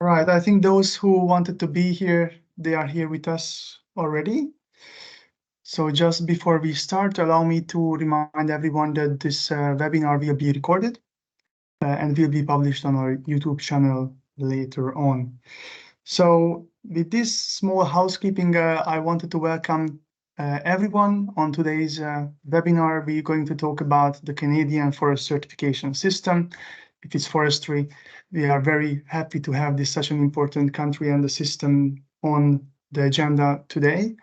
All right, I think those who wanted to be here, they are here with us already. So just before we start, allow me to remind everyone that this webinar will be recorded and will be published on our YouTube channel later on. So with this small housekeeping, I wanted to welcome everyone on today's webinar. We're going to talk about the Canadian Forest Certification System. It is forestry. We are very happy to have this such an important country and the system on the agenda today.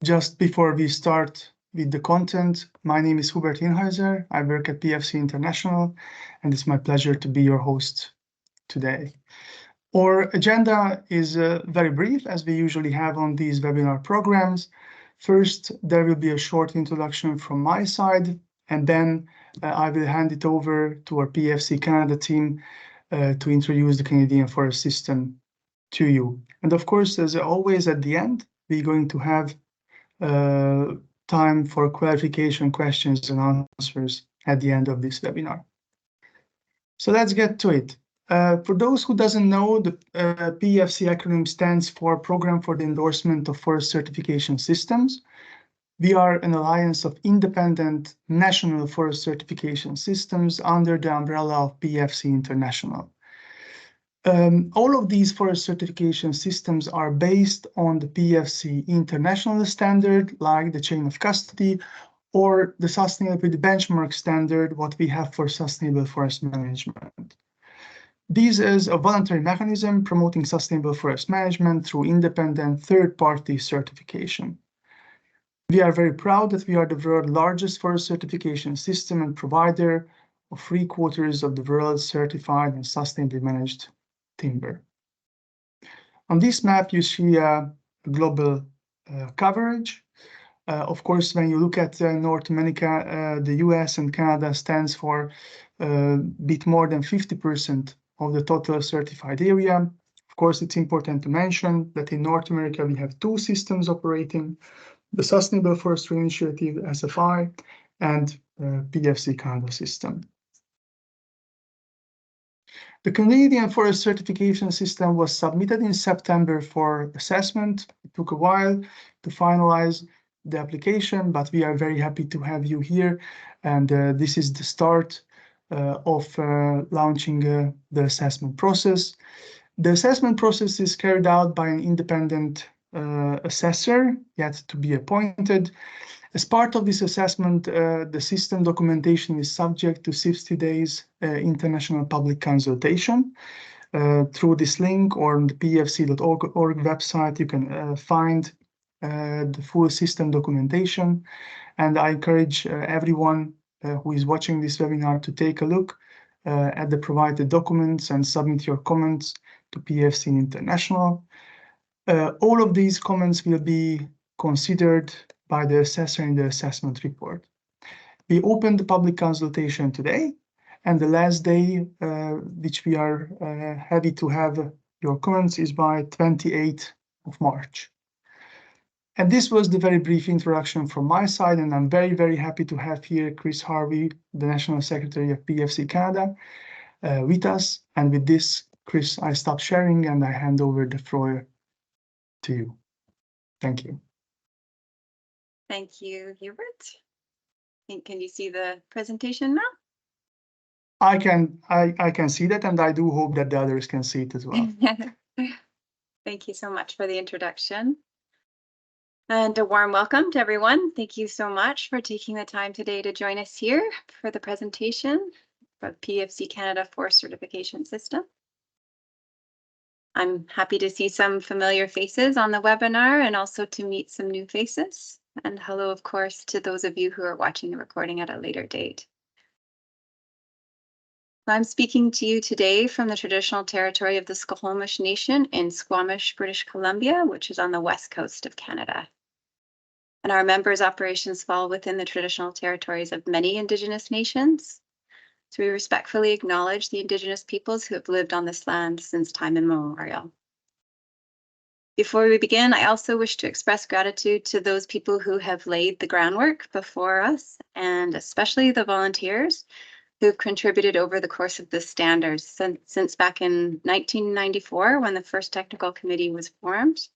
Just before we start with the content, my name is Hubert Hinheiser. I work at PFC International, and it's my pleasure to be your host today. Our agenda is very brief, as we usually have on these webinar programs. First, there will be a short introduction from my side, and then I will hand it over to our PFC Canada team to introduce the Canadian Forest System to you. And of course, as always at the end, we're going to have time for clarification, questions, and answers at the end of this webinar. So let's get to it. For those who doesn't know, the PFC acronym stands for Program for the Endorsement of Forest Certification Systems. We are an alliance of independent national forest certification systems under the umbrella of PFC International. All of these forest certification systems are based on the PFC international standard, like the chain of custody, or the sustainability benchmark standard, what we have for sustainable forest management. This is a voluntary mechanism promoting sustainable forest management through independent third-party certification. We are very proud that we are the world's largest forest certification system and provider of 3/4 of the world's certified and sustainably managed timber. On this map, you see a global coverage. Of course, when you look at North America, the US and Canada stands for a bit more than 50% of the total certified area. Of course, it's important to mention that in North America, we have two systems operating, the Sustainable Forestry Initiative, SFI, and PFC Canada system. The Canadian Forest Certification System was submitted in September for assessment. It took a while to finalize the application, but we are very happy to have you here. And this is the start of launching the assessment process. The assessment process is carried out by an independent assessor yet to be appointed. As part of this assessment, the system documentation is subject to 60 days international public consultation. Through this link or on the pfc.org website, you can find the full system documentation. And I encourage everyone who is watching this webinar to take a look at the provided documents and submit your comments to PFC International. All of these comments will be considered by the assessor in the assessment report. We opened the public consultation today, and the last day, which we are happy to have your comments, is by 28th of March. And this was the very brief introduction from my side, and I'm very, very happy to have here Chris Harvey, the National Secretary of PFC Canada, with us. And with this, Chris, I stop sharing and I hand over the floor to you. Thank you. Thank you, Hubert. Can you see the presentation now? I can see that, and I do hope that the others can see it as well. Thank you so much for the introduction. And a warm welcome to everyone. Thank you so much for taking the time today to join us here for the presentation of PFC Canada Forest Certification System. I'm happy to see some familiar faces on the webinar and also to meet some new faces. And hello, of course, to those of you who are watching the recording at a later date. I'm speaking to you today from the traditional territory of the Squamish Nation in Squamish, British Columbia, which is on the west coast of Canada. And our members' operations fall within the traditional territories of many Indigenous nations. So we respectfully acknowledge the Indigenous peoples who have lived on this land since time immemorial. Before we begin, I also wish to express gratitude to those people who have laid the groundwork before us, and especially the volunteers who've contributed over the course of the standards since back in 1994 when the first technical committee was formed.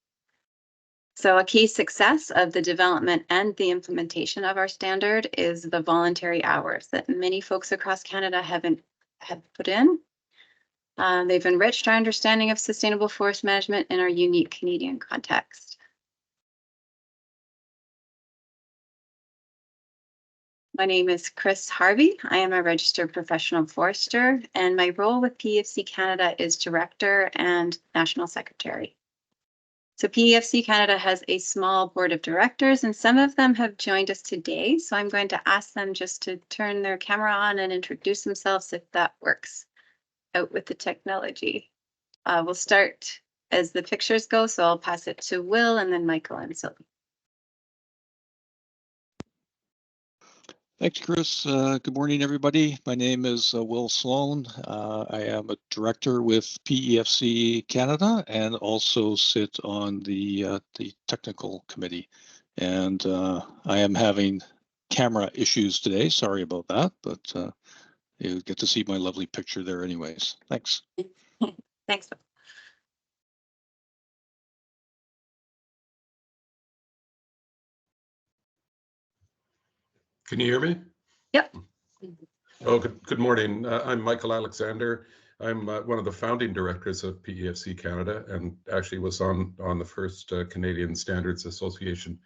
So a key success of the development and the implementation of our standard is the voluntary hours that many folks across Canada have put in. They've enriched our understanding of sustainable forest management in our unique Canadian context. My name is Chris Harvey. I am a registered professional forester, and my role with PEFC Canada is Director and National Secretary. So PEFC Canada has a small board of directors, and some of them have joined us today. So I'm going to ask them just to turn their camera on and introduce themselves if that works out with the technology. We'll start as the pictures go, so I'll pass it to Will and then Michael and Sylvie. Thanks, Chris. Good morning, everybody. My name is Will Sloan. I am a director with PEFC Canada and also sit on the technical committee. And I am having camera issues today. Sorry about that, but you get to see my lovely picture there anyways. Thanks. Thanks. Can you hear me? Yep. Oh, good morning. I'm Michael Alexander. I'm one of the founding directors of PEFC Canada and actually was on the first Canadian Standards Association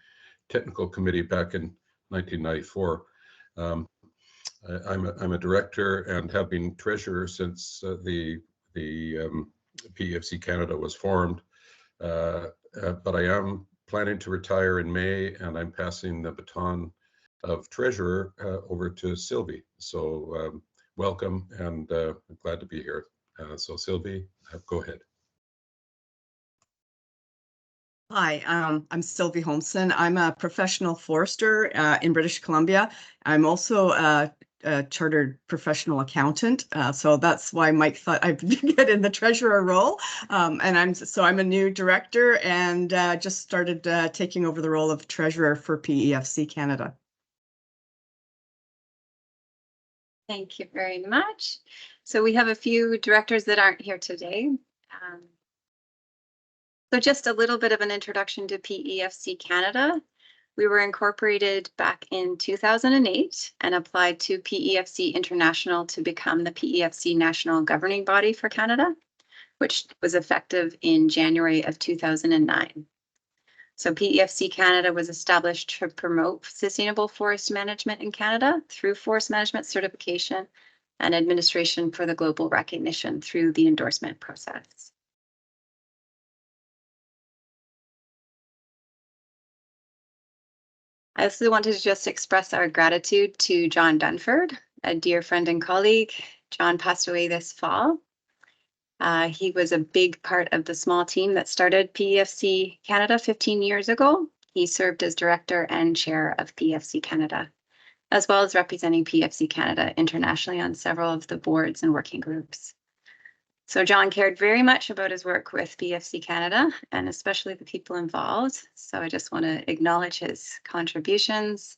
Technical Committee back in 1994. I'm a director and have been treasurer since the PEFC Canada was formed. But I am planning to retire in May, and I'm passing the baton of treasurer over to Sylvie. So welcome, and I'm glad to be here. So Sylvie, go ahead. Hi, I'm Sylvie Holmson. I'm a professional forester in British Columbia. I'm also a chartered professional accountant. So that's why Mike thought I'd get in the treasurer role. And I'm a new director and just started taking over the role of treasurer for PEFC Canada. Thank you very much. So we have a few directors that aren't here today. So just a little bit of an introduction to PEFC Canada. We were incorporated back in 2008 and applied to PEFC International to become the PEFC National Governing Body for Canada, which was effective in January of 2009. So PEFC Canada was established to promote sustainable forest management in Canada through forest management certification and administration for the global recognition through the endorsement process. I also wanted to just express our gratitude to John Dunford, a dear friend and colleague. John passed away this fall. He was a big part of the small team that started PEFC Canada 15 years ago. He served as director and chair of PEFC Canada, as well as representing PEFC Canada internationally on several of the boards and working groups. So John cared very much about his work with PEFC Canada and especially the people involved. So I just want to acknowledge his contributions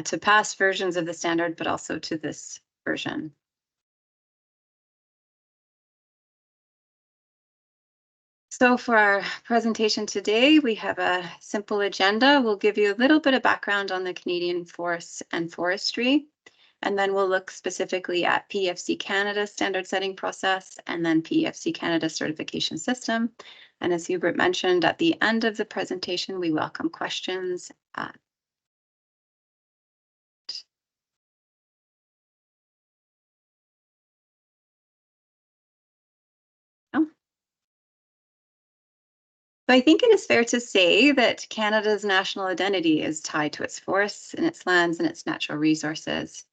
to past versions of the standard, but also to this version. So for our presentation today, we have a simple agenda. We'll give you a little bit of background on the Canadian forests and forestry, and then we'll look specifically at PEFC Canada standard setting process and then PEFC Canada certification system. And as Hubert mentioned, at the end of the presentation, we welcome questions. So I think it is fair to say that Canada's national identity is tied to its forests and its lands and its natural resources.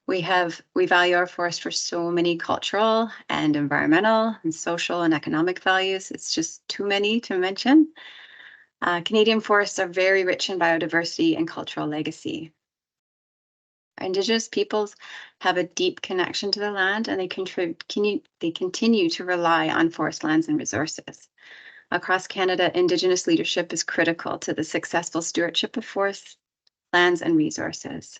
We value our forest for so many cultural and environmental and social and economic values. It's just too many to mention. Canadian forests are very rich in biodiversity and cultural legacy. Our Indigenous peoples have a deep connection to the land, and they continue to rely on forest lands and resources. Across Canada, Indigenous leadership is critical to the successful stewardship of forests, lands, and resources.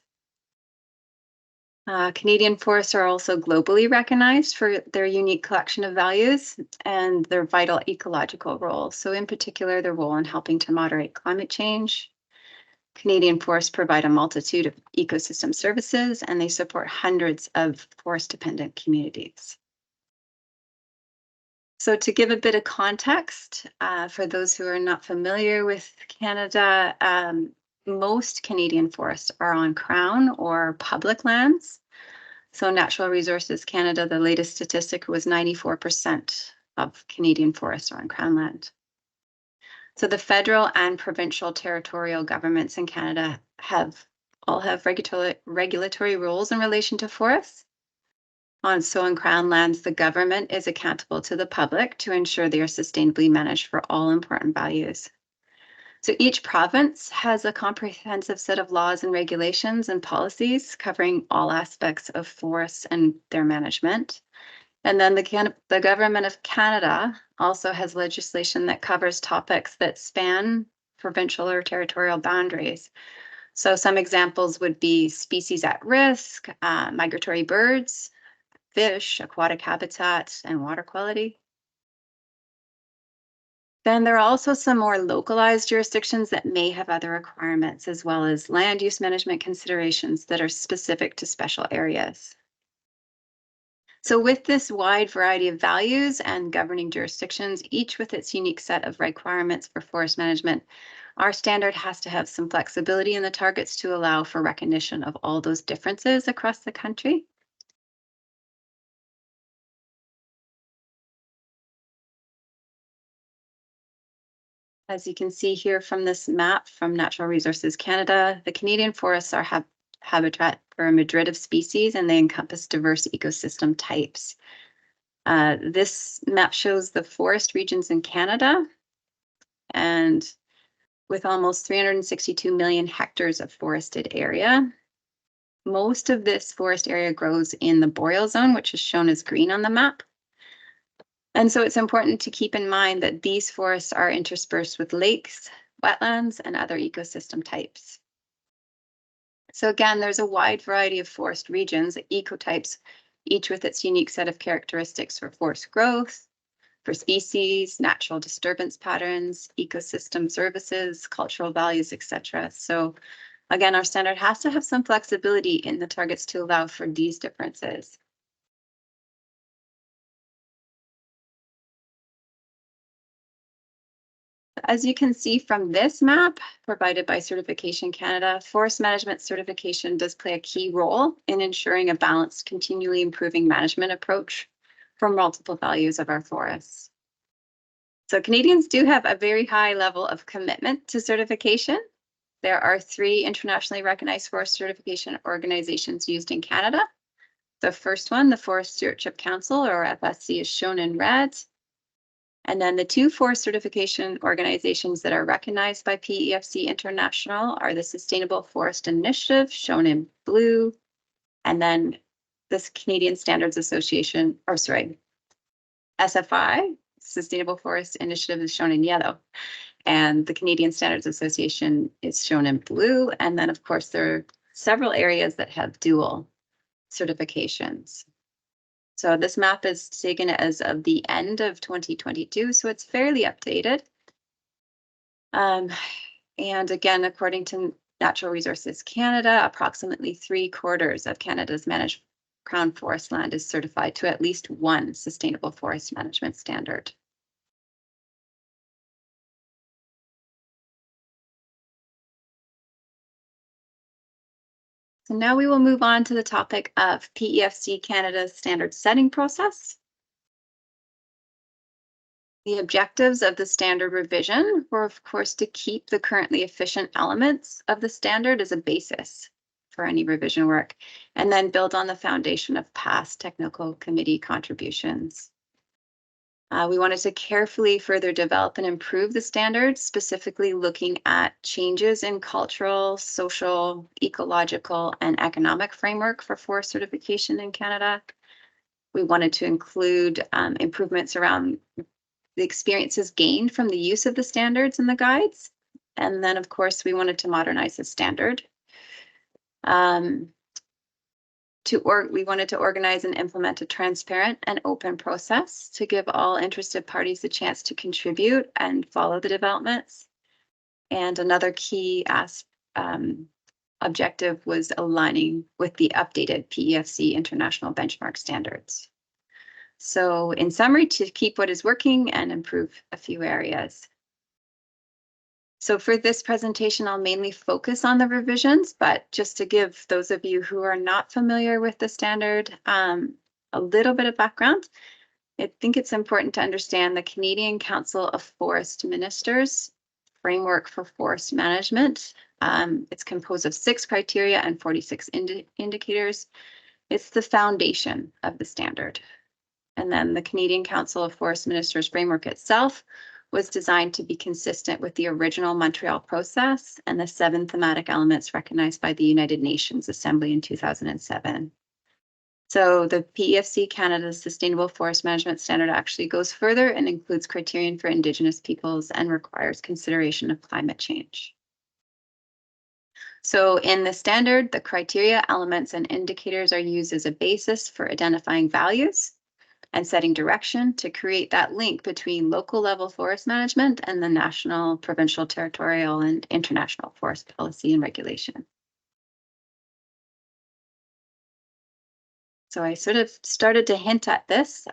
Canadian forests are also globally recognized for their unique collection of values and their vital ecological role. So in particular, their role in helping to moderate climate change. Canadian forests provide a multitude of ecosystem services, and they support hundreds of forest-dependent communities. So to give a bit of context, for those who are not familiar with Canada, most Canadian forests are on Crown or public lands. So Natural Resources Canada, the latest statistic was 94% of Canadian forests are on Crown land. So the federal and provincial territorial governments in Canada all have regulatory rules in relation to forests. On Crown lands, the government is accountable to the public to ensure they are sustainably managed for all important values. So each province has a comprehensive set of laws and regulations and policies covering all aspects of forests and their management. And then the Government of Canada also has legislation that covers topics that span provincial or territorial boundaries. So some examples would be species at risk, migratory birds, fish, aquatic habitat, and water quality. Then there are also some more localized jurisdictions that may have other requirements, as well as land use management considerations that are specific to special areas. So with this wide variety of values and governing jurisdictions, each with its unique set of requirements for forest management, our standard has to have some flexibility in the targets to allow for recognition of all those differences across the country. As you can see here from this map from Natural Resources Canada, the Canadian forests are habitat for a myriad of species, and they encompass diverse ecosystem types. This map shows the forest regions in Canada, and with almost 362 million hectares of forested area. Most of this forest area grows in the boreal zone, which is shown as green on the map. And so it's important to keep in mind that these forests are interspersed with lakes, wetlands, and other ecosystem types. So again, there's a wide variety of forest regions, ecotypes, each with its unique set of characteristics for forest growth, for species, natural disturbance patterns, ecosystem services, cultural values, etc. So again, our standard has to have some flexibility in the targets to allow for these differences. As you can see from this map provided by Certification Canada, forest management certification does play a key role in ensuring a balanced, continually improving management approach for multiple values of our forests. So Canadians do have a very high level of commitment to certification. There are 3 internationally recognized forest certification organizations used in Canada. The first one, the Forest Stewardship Council, or FSC, is shown in red. And then the 2 forest certification organizations that are recognized by PEFC International are the Sustainable Forest Initiative, shown in blue, and then this Canadian Standards Association, or sorry, SFI, Sustainable Forest Initiative, is shown in yellow, and the Canadian Standards Association is shown in blue. And then, of course, there are several areas that have dual certifications. So this map is taken as of the end of 2022, so it's fairly updated. And again, according to Natural Resources Canada, approximately 3/4 of Canada's managed Crown forest land is certified to at least one sustainable forest management standard. So now we will move on to the topic of PEFC Canada's standard setting process. The objectives of the standard revision were, of course, to keep the currently efficient elements of the standard as a basis for any revision work, and then build on the foundation of past technical committee contributions. We wanted to carefully further develop and improve the standards, specifically looking at changes in cultural, social, ecological, and economic framework for forest certification in Canada. We wanted to include improvements around the experiences gained from the use of the standards and the guides. And then, of course, we wanted to modernize the standard. we wanted to organize and implement a transparent and open process to give all interested parties a chance to contribute and follow the developments. And another key objective was aligning with the updated PEFC international benchmark standards. So in summary, to keep what is working and improve a few areas. So for this presentation, I'll mainly focus on the revisions, but just to give those of you who are not familiar with the standard a little bit of background, I think it's important to understand the Canadian Council of Forest Ministers framework for forest management. It's composed of 6 criteria and 46 indicators. It's the foundation of the standard. And then the Canadian Council of Forest Ministers framework itself was designed to be consistent with the original Montreal process and the 7 thematic elements recognized by the United Nations Assembly in 2007. So the PEFC Canada's Sustainable Forest Management Standard actually goes further and includes criterion for Indigenous peoples and requires consideration of climate change. So in the standard, the criteria, elements, and indicators are used as a basis for identifying values and setting direction to create that link between local level forest management and the national, provincial, territorial, and international forest policy and regulation. So I sort of started to hint at this,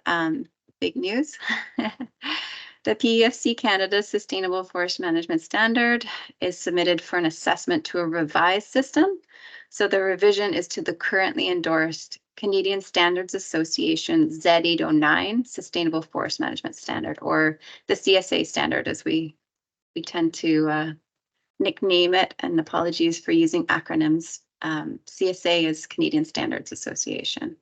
big news. The PEFC Canada's Sustainable Forest Management Standard is submitted for an assessment to a revised system. So the revision is to the currently endorsed Canadian Standards Association Z809 Sustainable Forest Management Standard, or the CSA standard as we tend to nickname it, and apologies for using acronyms. CSA is Canadian Standards Association.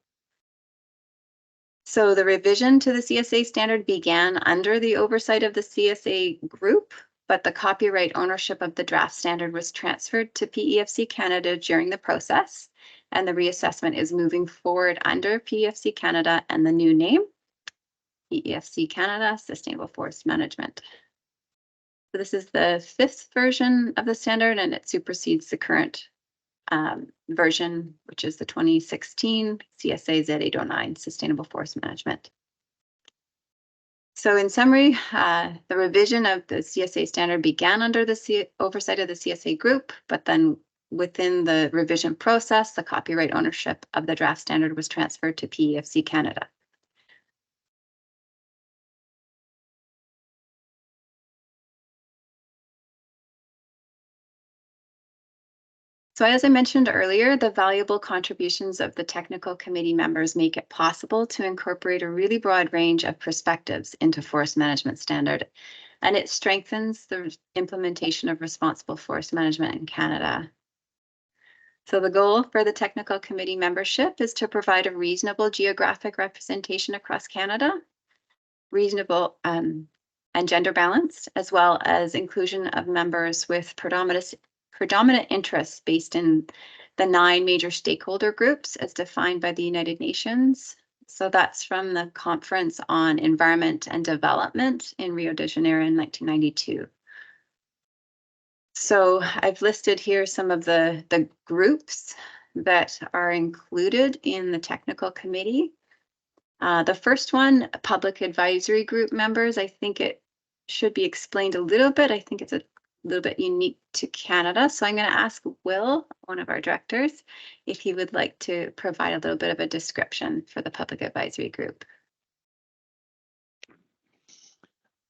So the revision to the CSA standard began under the oversight of the CSA group, but the copyright ownership of the draft standard was transferred to PEFC Canada during the process, and the reassessment is moving forward under PEFC Canada and the new name, PEFC Canada Sustainable Forest Management. So this is the 5th version of the standard, and it supersedes the current version, which is the 2016 CSA Z809 Sustainable Forest Management. So in summary, the revision of the CSA standard began under the oversight of the CSA group, but then within the revision process, the copyright ownership of the draft standard was transferred to PEFC Canada. So as I mentioned earlier, the valuable contributions of the technical committee members make it possible to incorporate a really broad range of perspectives into forest management standard, and it strengthens the implementation of responsible forest management in Canada. So the goal for the technical committee membership is to provide a reasonable geographic representation across Canada, reasonable and gender balanced, as well as inclusion of members with predominant interests based in the 9 major stakeholder groups as defined by the United Nations. So that's from the Conference on Environment and Development in Rio de Janeiro in 1992. So I've listed here some of the groups that are included in the technical committee. The first one, public advisory group members, I think it should be explained a little bit. I think it's a little bit unique to Canada. So I'm going to ask Will, one of our directors, if he would like to provide a little bit of a description for the public advisory group.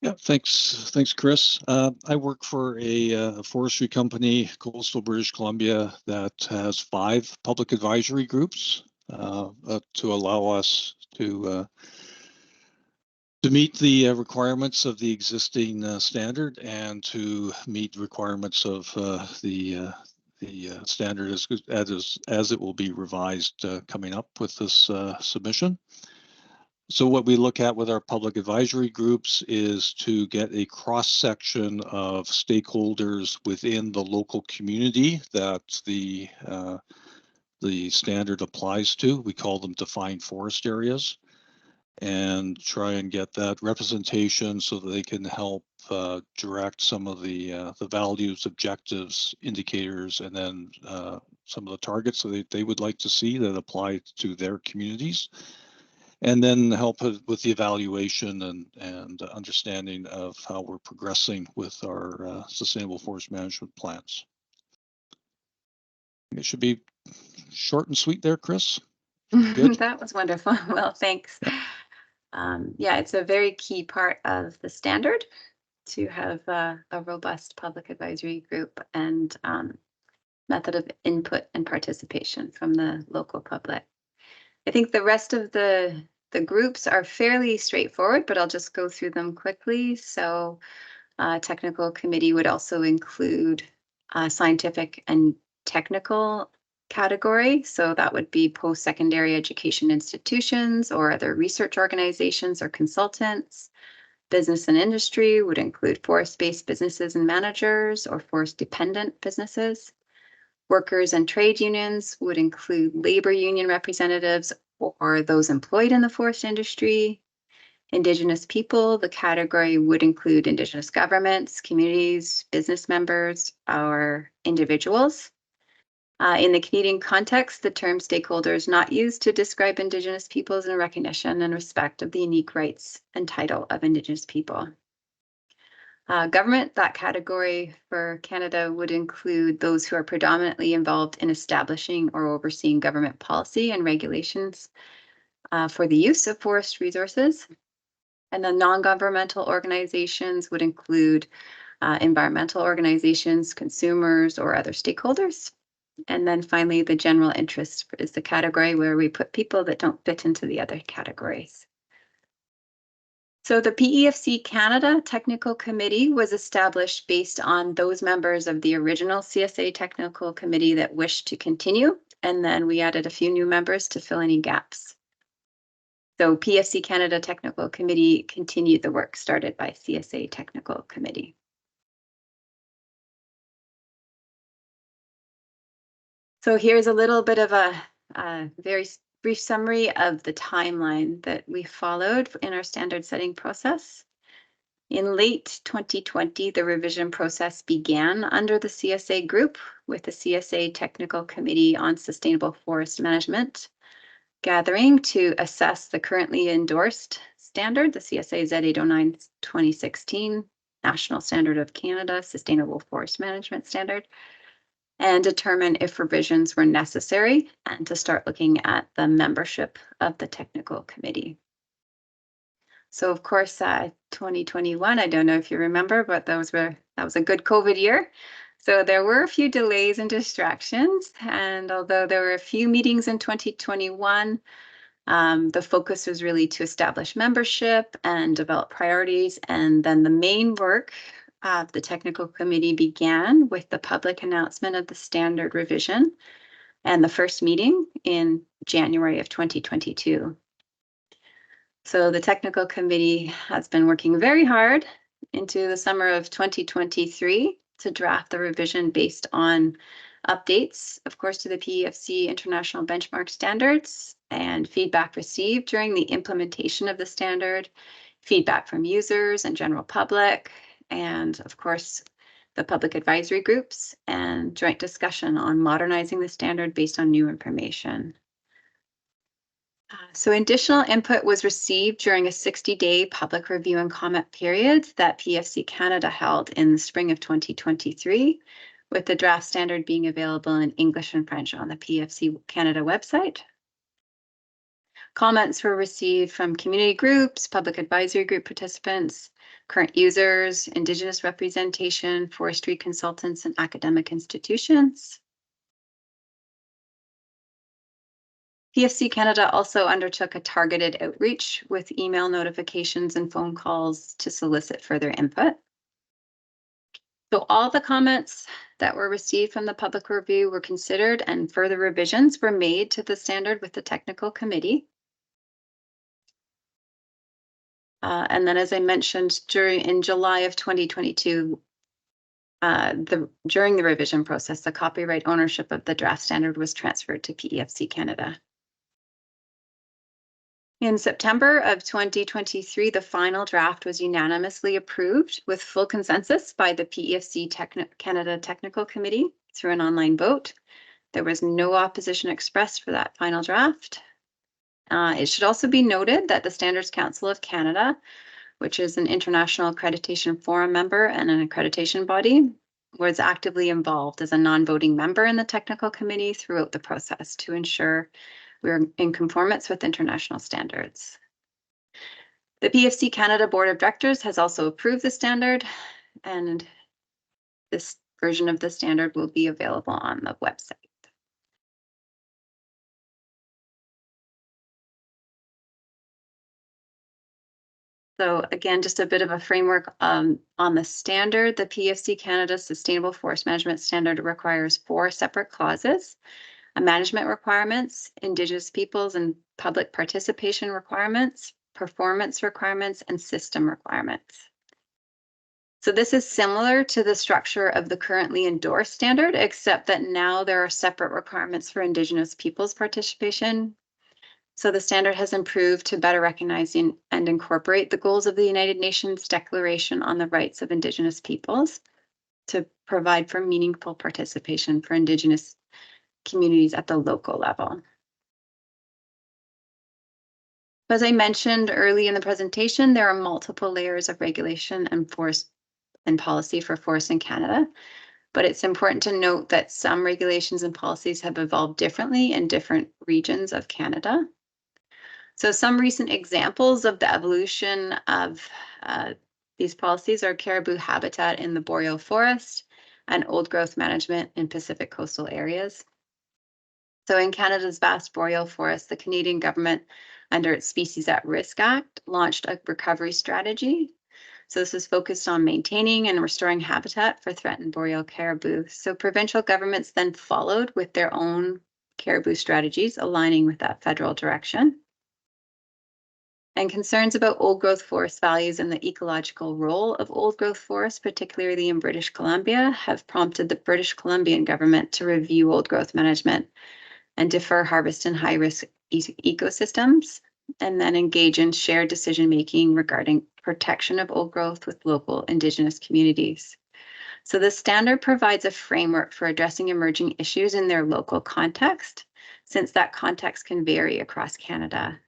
Yeah, thanks, Chris. I work for a forestry company, coastal British Columbia, that has 5 public advisory groups to allow us to meet the requirements of the existing standard and to meet requirements of the standard as it will be revised coming up with this submission. So what we look at with our public advisory groups is to get a cross-section of stakeholders within the local community that the standard applies to. We call them defined forest areas, and try and get that representation so that they can help direct some of the values, objectives, indicators, and then some of the targets that they would like to see that apply to their communities, and then help with the evaluation and understanding of how we're progressing with our sustainable forest management plans. It should be short and sweet there, Chris. Good. That was wonderful. Well, thanks. Yeah, it's a very key part of the standard to have a robust public advisory group and method of input and participation from the local public. I think the rest of the groups are fairly straightforward, but I'll just go through them quickly. So technical committee would also include scientific and technical category. So that would be post-secondary education institutions or other research organizations or consultants. Business and industry would include forest-based businesses and managers or forest-dependent businesses. Workers and trade unions would include labor union representatives or those employed in the forest industry. Indigenous people, the category would include Indigenous governments, communities, business members, or individuals. In the Canadian context, the term stakeholder is not used to describe Indigenous peoples in recognition and respect of the unique rights and title of Indigenous people. Government, that category for Canada would include those who are predominantly involved in establishing or overseeing government policy and regulations for the use of forest resources. And the non-governmental organizations would include environmental organizations, consumers, or other stakeholders. And then finally, the general interest is the category where we put people that don't fit into the other categories. So the PEFC Canada Technical Committee was established based on those members of the original CSA Technical Committee that wished to continue. And then we added a few new members to fill any gaps. So PEFC Canada Technical Committee continued the work started by CSA Technical Committee. So here's a little bit of a very brief summary of the timeline that we followed in our standard setting process. In late 2020, the revision process began under the CSA group with the CSA Technical Committee on Sustainable Forest Management gathering to assess the currently endorsed standard, the CSA Z809 2016 National Standard of Canada Sustainable Forest Management Standard, and determine if revisions were necessary and to start looking at the membership of the technical committee. So of course, 2021, I don't know if you remember, but that was a good COVID year. So there were a few delays and distractions. And although there were a few meetings in 2021, the focus was really to establish membership and develop priorities. And then the main work of the technical committee began with the public announcement of the standard revision and the first meeting in January of 2022. So the technical committee has been working very hard into the summer of 2023 to draft the revision based on updates, of course, to the PEFC International Benchmark Standards and feedback received during the implementation of the standard, feedback from users and general public, and of course, the public advisory groups and joint discussion on modernizing the standard based on new information. So additional input was received during a 60-day public review and comment period that PEFC Canada held in the spring of 2023, with the draft standard being available in English and French on the PEFC Canada website. Comments were received from community groups, public advisory group participants, current users, Indigenous representation, forestry consultants, and academic institutions. PEFC Canada also undertook a targeted outreach with email notifications and phone calls to solicit further input. So all the comments that were received from the public review were considered and further revisions were made to the standard with the technical committee. And then, as I mentioned, in July of 2022, during the revision process, the copyright ownership of the draft standard was transferred to PEFC Canada. In September of 2023, the final draft was unanimously approved with full consensus by the PEFC Canada Technical Committee through an online vote. There was no opposition expressed for that final draft. It should also be noted that the Standards Council of Canada, which is an international accreditation forum member and an accreditation body, was actively involved as a non-voting member in the technical committee throughout the process to ensure we're in conformance with international standards. The PFC Canada Board of Directors has also approved the standard, and this version of the standard will be available on the website. So again, just a bit of a framework on the standard. The PFC Canada Sustainable Forest Management Standard requires 4 separate clauses: management requirements, Indigenous peoples and public participation requirements, performance requirements, and system requirements. So this is similar to the structure of the currently endorsed standard, except that now there are separate requirements for Indigenous peoples participation. So the standard has improved to better recognize and incorporate the goals of the United Nations Declaration on the Rights of Indigenous Peoples to provide for meaningful participation for Indigenous communities at the local level. As I mentioned early in the presentation, there are multiple layers of regulation and forest and policy for forests in Canada, but it's important to note that some regulations and policies have evolved differently in different regions of Canada. So some recent examples of the evolution of these policies are caribou habitat in the boreal forest and old growth management in Pacific coastal areas. So in Canada's vast boreal forest, the Canadian government, under its Species at Risk Act, launched a recovery strategy. So this is focused on maintaining and restoring habitat for threatened boreal caribou. So provincial governments then followed with their own caribou strategies, aligning with that federal direction. And concerns about old growth forest values and the ecological role of old growth forests, particularly in British Columbia, have prompted the British Columbian government to review old growth management and defer harvest in high-risk ecosystems, and then engage in shared decision-making regarding protection of old growth with local Indigenous communities. So the standard provides a framework for addressing emerging issues in their local context, since that context can vary across Canada.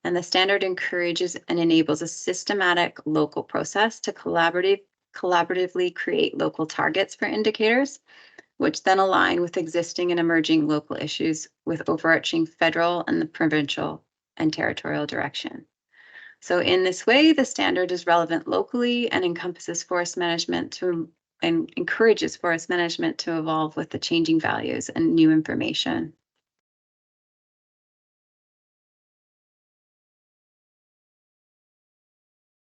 And the standard encourages and enables a systematic local process to collaboratively create local targets for indicators, which then align with existing and emerging local issues with overarching federal and the provincial and territorial direction. So in this way, the standard is relevant locally and encompasses forest management and encourages forest management to evolve with the changing values and new information.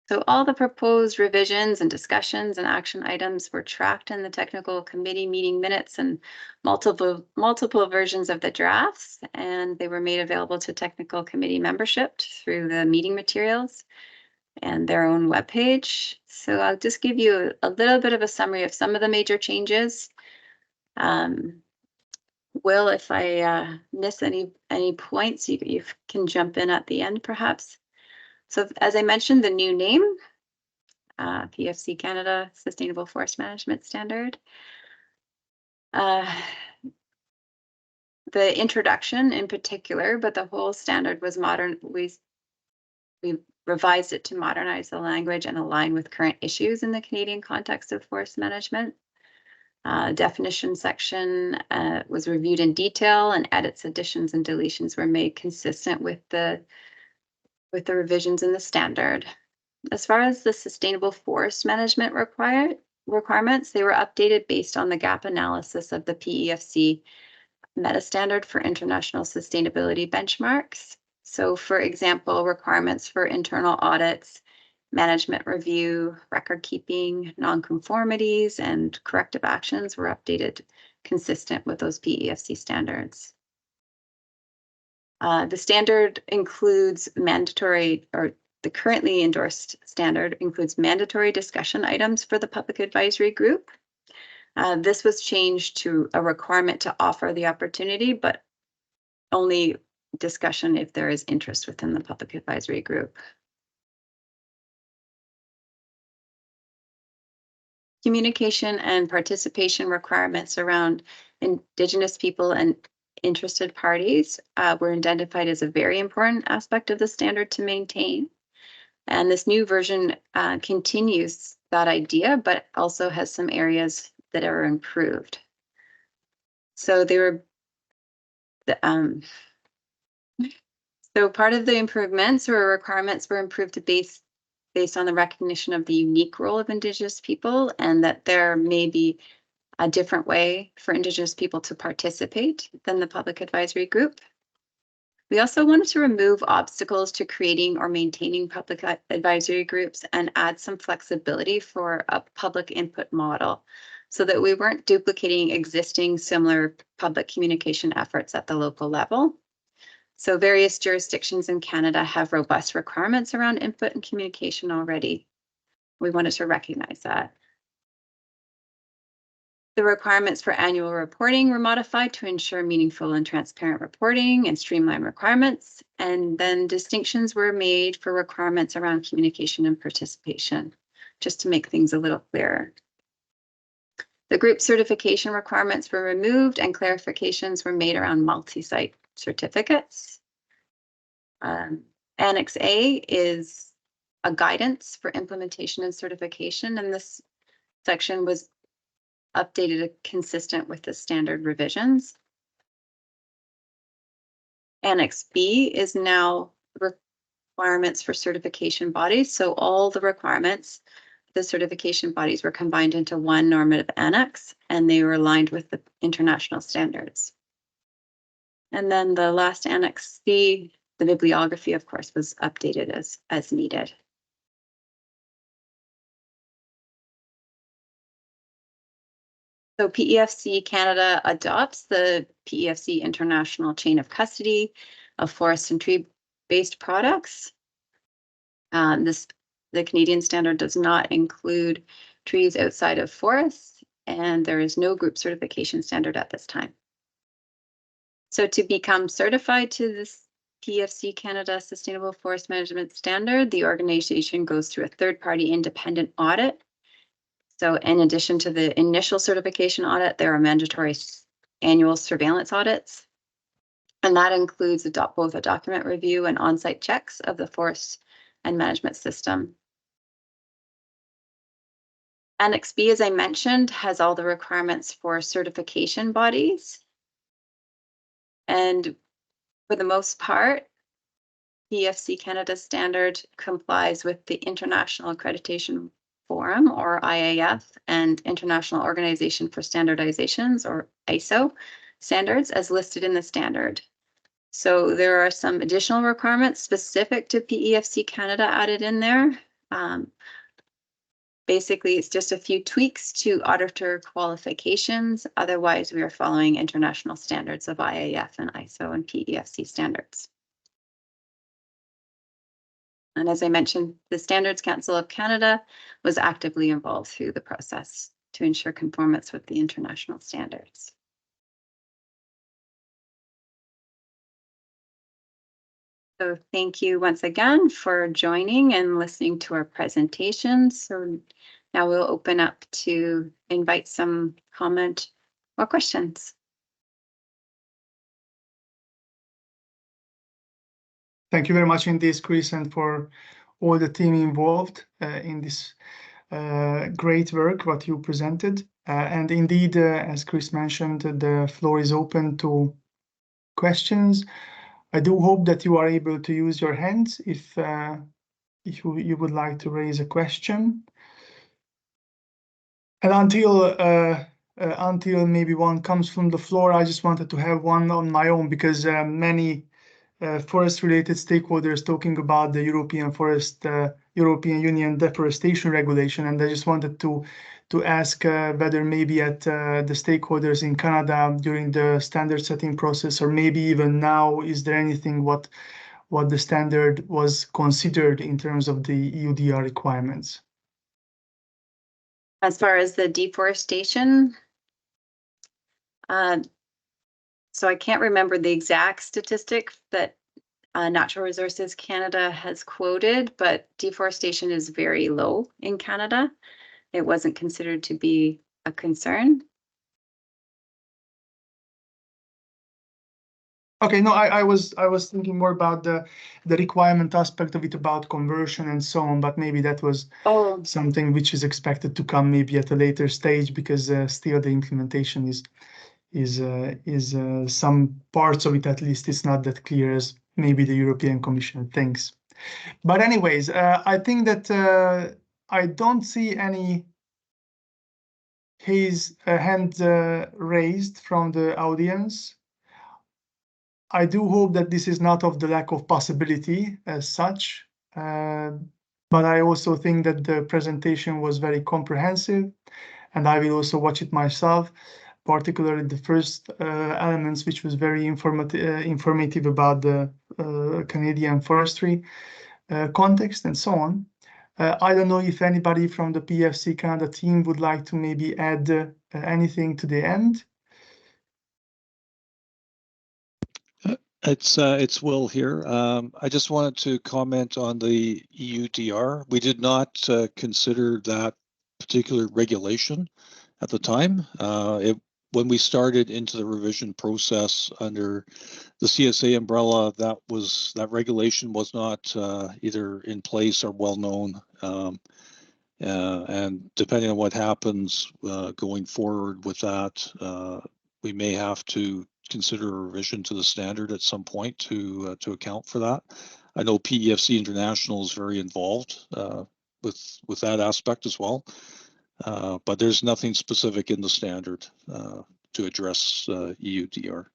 So all the proposed revisions and discussions and action items were tracked in the technical committee meeting minutes and multiple versions of the drafts, and they were made available to technical committee membership through the meeting materials and their own webpage. So I'll just give you a little bit of a summary of some of the major changes. Will, if I miss any points, you can jump in at the end perhaps. So as I mentioned, the new name, PFC Canada Sustainable Forest Management Standard. The introduction in particular, but the whole standard was modern. We revised it to modernize the language and align with current issues in the Canadian context of forest management. Definition section was reviewed in detail, and edits, additions, and deletions were made consistent with the revisions in the standard. As far as the sustainable forest management requirements, they were updated based on the gap analysis of the PEFC meta standard for international sustainability benchmarks. So for example, requirements for internal audits, management review, record keeping, nonconformities, and corrective actions were updated consistent with those PEFC standards. The standard includes mandatory, or the currently endorsed standard includes mandatory discussion items for the public advisory group. This was changed to a requirement to offer the opportunity, but only discussion if there is interest within the public advisory group. Communication and participation requirements around Indigenous people and interested parties were identified as a very important aspect of the standard to maintain. And this new version continues that idea, but also has some areas that are improved. So they were, so part of the improvements or requirements were improved based on the recognition of the unique role of Indigenous people, and that there may be a different way for Indigenous people to participate than the public advisory group. We also wanted to remove obstacles to creating or maintaining public advisory groups and add some flexibility for a public input model so that we weren't duplicating existing similar public communication efforts at the local level. So various jurisdictions in Canada have robust requirements around input and communication already. We wanted to recognize that. The requirements for annual reporting were modified to ensure meaningful and transparent reporting and streamline requirements. And then distinctions were made for requirements around communication and participation, just to make things a little clearer. The group certification requirements were removed and clarifications were made around multi-site certificates. Annex A is a guidance for implementation and certification, and this section was updated consistent with the standard revisions. Annex B is now requirements for certification bodies. So all the requirements, the certification bodies were combined into one normative annex, and they were aligned with the international standards. And then the last Annex C, the bibliography, of course, was updated as needed. So PEFC Canada adopts the PEFC International Chain of Custody of forest and tree-based products. The Canadian standard does not include trees outside of forests, and there is no group certification standard at this time. So to become certified to this PEFC Canada Sustainable Forest Management Standard, the organization goes through a third-party independent audit. So in addition to the initial certification audit, there are mandatory annual surveillance audits. And that includes both a document review and on-site checks of the forest and management system. Annex B, as I mentioned, has all the requirements for certification bodies. And for the most part, PEFC Canada standard complies with the International Accreditation Forum, or IAF, and International Organization for Standardizations, or ISO, standards as listed in the standard. So there are some additional requirements specific to PEFC Canada added in there. Basically, it's just a few tweaks to auditor qualifications. Otherwise, we are following international standards of IAF and ISO and PEFC standards. And as I mentioned, the Standards Council of Canada was actively involved through the process to ensure conformance with the international standards. So thank you once again for joining and listening to our presentation. So now we'll open up to invite some comment or questions. Thank you very much indeed, Chris, and for all the team involved in this great work what you presented. And indeed, as Chris mentioned, the floor is open to questions. I do hope that you are able to use your hands if you would like to raise a question. And until maybe one comes from the floor, I just wanted to have one on my own, because many forest-related stakeholders talking about the European Union deforestation regulation, and I just wanted to ask whether maybe at the stakeholders in Canada during the standard setting process, or maybe even now, is there anything what the standard was considered in terms of the EUDR requirements? As far as the deforestation, so I can't remember the exact statistic that Natural Resources Canada has quoted, but deforestation is very low in Canada. It wasn't considered to be a concern. Okay, no, I was thinking more about the requirement aspect of it, about conversion and so on, but maybe that was something which is expected to come maybe at a later stage, because still the implementation is some parts of it, at least, it's not that clear as maybe the European Commission thinks. But anyways, I think that I don't see any hand raised from the audience. I do hope that this is not of the lack of possibility as such, but I also think that the presentation was very comprehensive, and I will also watch it myself, particularly the first elements, which was very informative about the Canadian forestry context and so on. I don't know if anybody from the PFC Canada team would like to maybe add anything to the end. It's Will here. I just wanted to comment on the EUDR. We did not consider that particular regulation at the time. When we started into the revision process under the CSA umbrella, that regulation was not either in place or well known. And depending on what happens going forward with that, we may have to consider a revision to the standard at some point to account for that. I know PEFC International is very involved with that aspect as well, but there's nothing specific in the standard to address EUDR.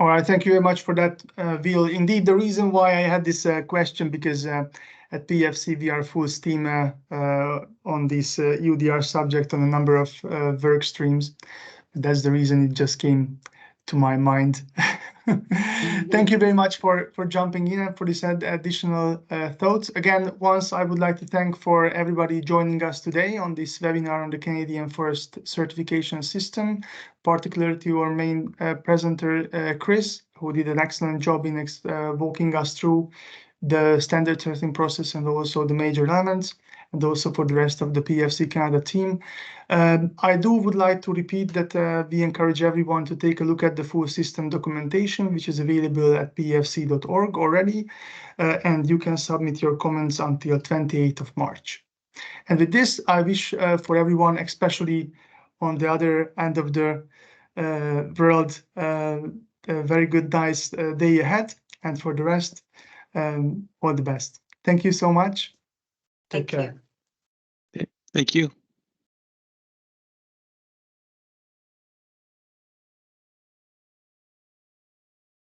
All right, thank you very much for that, Will. Indeed, the reason why I had this question, because at PFC we are full steam on this EUDR subject on a number of work streams. That's the reason it just came to my mind. Thank you very much for jumping in and for this additional thoughts. Again, once I would like to thank for everybody joining us today on this webinar on the Canadian Forest Certification System, particularly to our main presenter, Chris, who did an excellent job in walking us through the standard testing process and also the major elements, and also for the rest of the PFC Canada team. I would like to repeat that we encourage everyone to take a look at the full system documentation, which is available at pfc.org already, and you can submit your comments until 28th of March. And with this, I wish for everyone, especially on the other end of the world, a very good, nice day ahead, and for the rest, all the best. Thank you so much. Take care. Thank you.